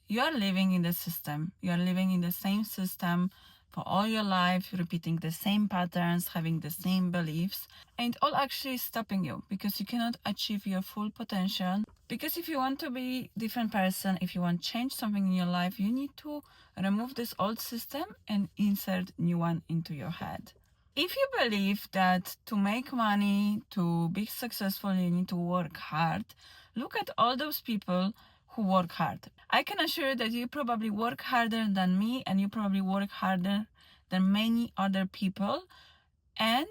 you are living in the system. You are living in the same system for all your life, repeating the same patterns, having the same beliefs, and all actually stopping you because you cannot achieve your full potential. Because if you want to be a different person, if you want to change something in your life, you need to remove this old system and insert new one into your head. If you believe that to make money, to be successful, you need to work hard, look at all those people who work hard. I can assure you that you probably work harder than me, and you probably work harder than many other people, and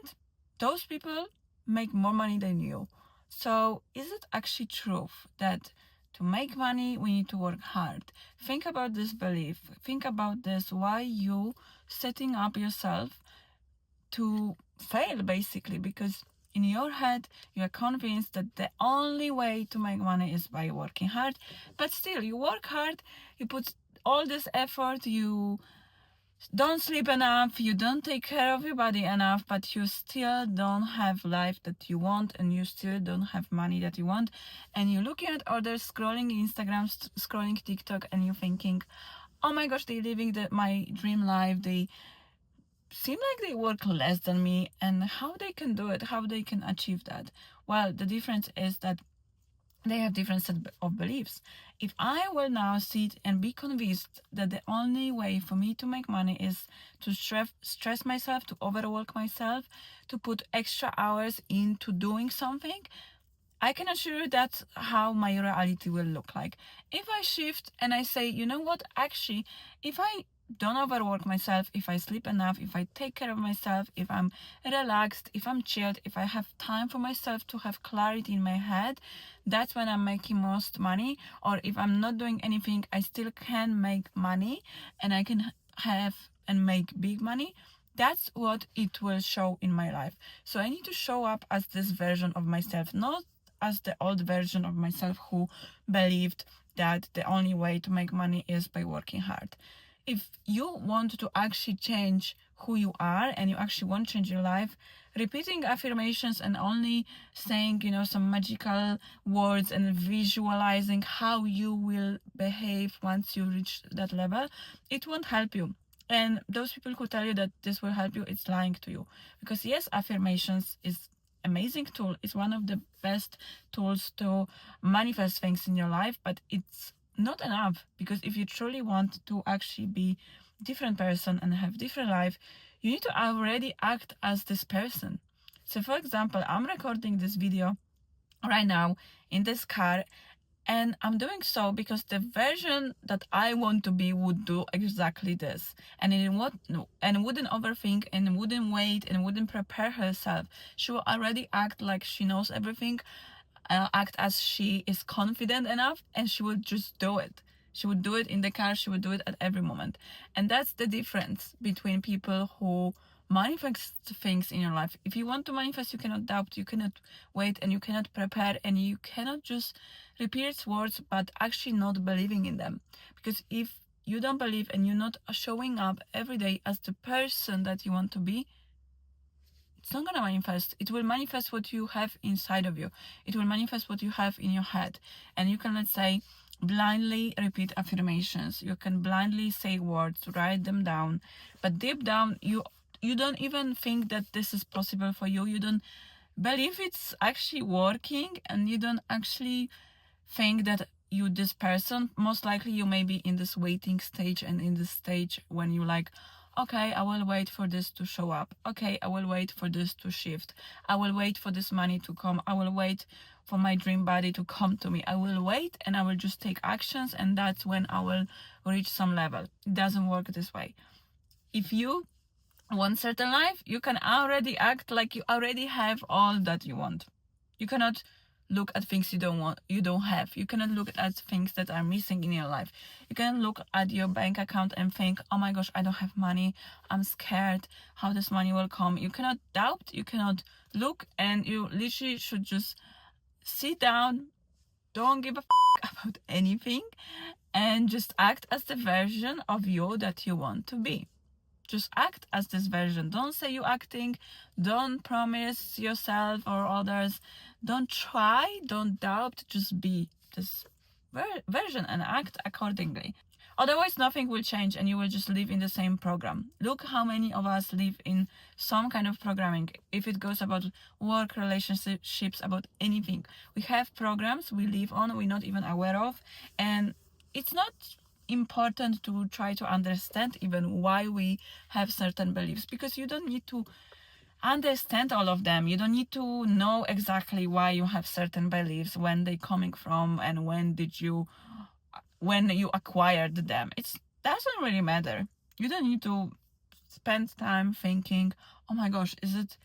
those people make more money than you. So is it actually true that to make money we need to work hard? Think about this belief. Think about this, why you setting up yourself to fail, basically, because in your head you are convinced that the only way to make money is by working hard. But still, you work hard, you put all this effort, you don't sleep enough, you don't take care of your body enough, but you still don't have life that you want, and you still don't have money that you want, and you're looking at others scrolling Instagram, scrolling TikTok, and you're thinking, oh my gosh, they're living my dream life, they seem like they work less than me, and how they can do it, how they can achieve that. Well, the difference is that they have different set of beliefs. If I will now sit and be convinced that the only way for me to make money is to stress myself, to overwork myself, to put extra hours into doing something, I can assure you that's how my reality will look like. If I shift and I say, you know what, actually, if I don't overwork myself, if I sleep enough, if I take care of myself, if I'm relaxed, if I'm chilled, if I have time for myself to have clarity in my head, that's when I'm making most money. Or if I'm not doing anything, I still can make money, and I can have and make big money. That's what it will show in my life. So I need to show up as this version of myself, not as the old version of myself who believed that the only way to make money is by working hard. If you want to actually change who you are, and you actually want to change your life, repeating affirmations and only saying, some magical words and visualizing how you will behave once you reach that level, it won't help you. And those people who tell you that this will help you, it's lying to you. Because yes, affirmations is amazing tool. It's one of the best tools to manifest things in your life, but it's not enough, because if you truly want to actually be a different person and have different life, you need to already act as this person. So for example, I'm recording this video right now in this car, and I'm doing so because the version that I want to be would do exactly this. And wouldn't overthink, and wouldn't wait, and wouldn't prepare herself. She will already act like she knows everything, act as she is confident enough, and she would just do it. She would do it in the car, she would do it at every moment. And that's the difference between people who manifest things in your life. If you want to manifest, you cannot doubt, you cannot wait, and you cannot prepare, and you cannot just repeat words but actually not believing in them. Because if you don't believe and you're not showing up every day as the person that you want to be, it's not gonna manifest. It will manifest what you have inside of you. It will manifest what you have in your head. And you can, let's say, blindly repeat affirmations. You can blindly say words, write them down, but deep down you don't even think that this is possible for you. You don't believe it's actually working, and you don't actually think that you this person. Most likely you may be in this waiting stage, and in this stage when you like, okay, I will wait for this to show up. Okay, I will wait for this to shift. I will wait for this money to come. I will wait for my dream body to come to me. I will wait, and I will just take actions, and that's when I will reach some level. It doesn't work this way. If you want certain life, you can already act like you already have all that you want. You cannot look at things you don't have. You cannot look at things that are missing in your life. You cannot look at your bank account and think, oh my gosh, I don't have money, I'm scared how this money will come. You cannot doubt, you cannot look, and you literally should just sit down, don't give a about anything, and just act as the version of you that you want to be. Just act as this version. Don't say you're acting. Don't promise yourself or others. Don't try. Don't doubt. Just be this version and act accordingly. Otherwise, nothing will change and you will just live in the same program. Look how many of us live in some kind of programming. If it goes about work, relationships, about anything, we have programs we live on, we're not even aware of. And it's not important to try to understand even why we have certain beliefs, because you don't need to understand all of them. You don't need to know exactly why you have certain beliefs, when they're coming from, and when you acquired them. It doesn't really matter. You don't need to spend time thinking, oh my gosh, is it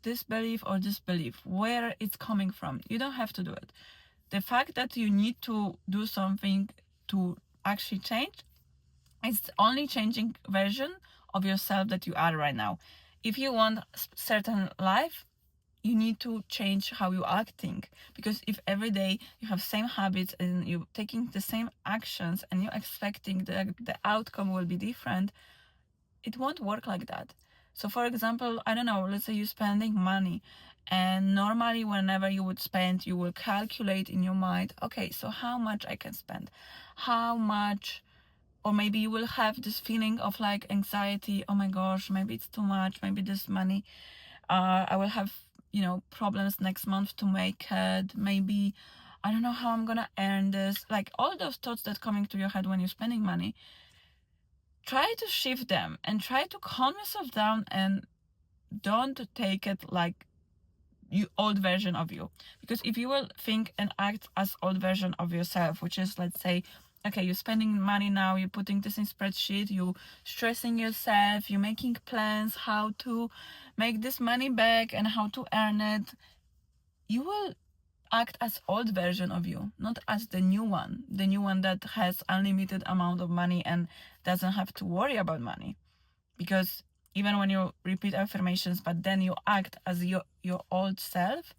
this belief or this belief, where it's coming from. You don't have to do it. The fact that you need to do something to actually change, it's only changing version of yourself that you are right now. If you want certain life, you need to change how you're acting, because if every day you have same habits and you're taking the same actions and you're expecting the outcome will be different, it won't work like that. So for example, I don't know, let's say you're spending money, and normally whenever you would spend, you will calculate in your mind, okay, so how much I can spend, how much, or maybe you will have this feeling of like anxiety, oh my gosh, maybe it's too much, maybe this money, I will have, problems next month to make it. Maybe I don't know how I'm gonna earn this. Like all those thoughts that coming to your head when you're spending money, try to shift them and try to calm yourself down, and don't take it like you old version of you. Because if you will think and act as old version of yourself, which is, let's say, okay, you're spending money now, you're putting this in spreadsheet, you stressing yourself, you're making plans how to make this money back and how to earn it, you will act as old version of you, not as the new one that has unlimited amount of money and doesn't have to worry about money. Because even when you repeat affirmations but then you act as your old self,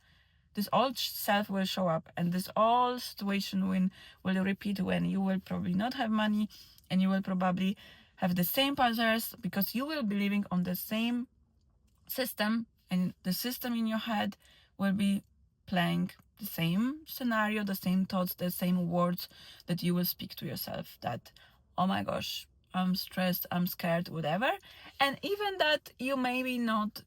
this old self will show up, and this old situation will repeat when you will probably not have money, and you will probably have the same patterns, because you will be living on the same system, and the system in your head will be playing the same scenario, the same thoughts, the same words that you will speak to yourself, that, oh my gosh, I'm stressed, I'm scared, whatever. And even that you maybe not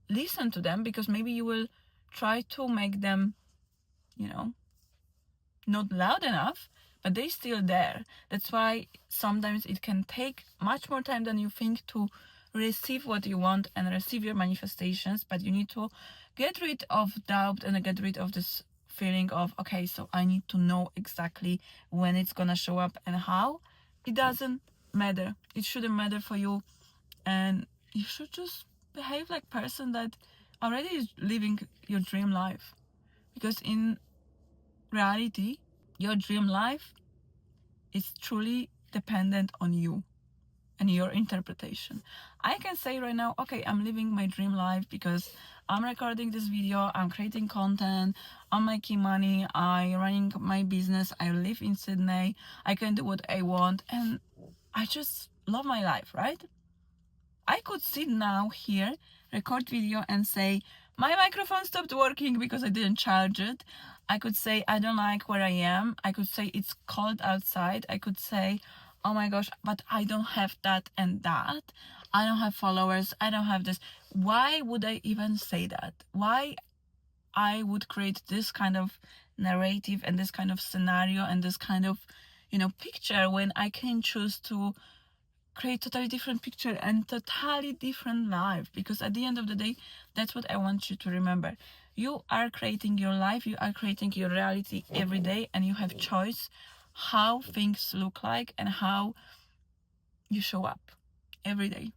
listen to them, because maybe you will try to make them, not loud enough, but they're still there. That's why sometimes it can take much more time than you think to receive what you want and receive your manifestations. But you need to get rid of doubt and get rid of this feeling of, okay, so I need to know exactly when it's gonna show up and how. It doesn't matter. It shouldn't matter for you, and you should just behave like person that already is living your dream life. Because in reality, your dream life is truly dependent on you and your interpretation. I can say right now, okay, I'm living my dream life because I'm recording this video, I'm creating content, I'm making money, I'm running my business, I live in Sydney, I can do what I want, and I just love my life, right? I could sit now here, record video and say, my microphone stopped working because I didn't charge it. I could say, I don't like where I am. I could say, it's cold outside. I could say, oh my gosh, but I don't have that and that. I don't have followers. I don't have this. Why would I even say that? Why I would create this kind of narrative and this kind of scenario and this kind of, picture, when I can choose to create totally different picture and totally different life? Because at the end of the day, that's what I want you to remember. You are creating your life, you are creating your reality every day, and you have choice how things look like and how you show up every day.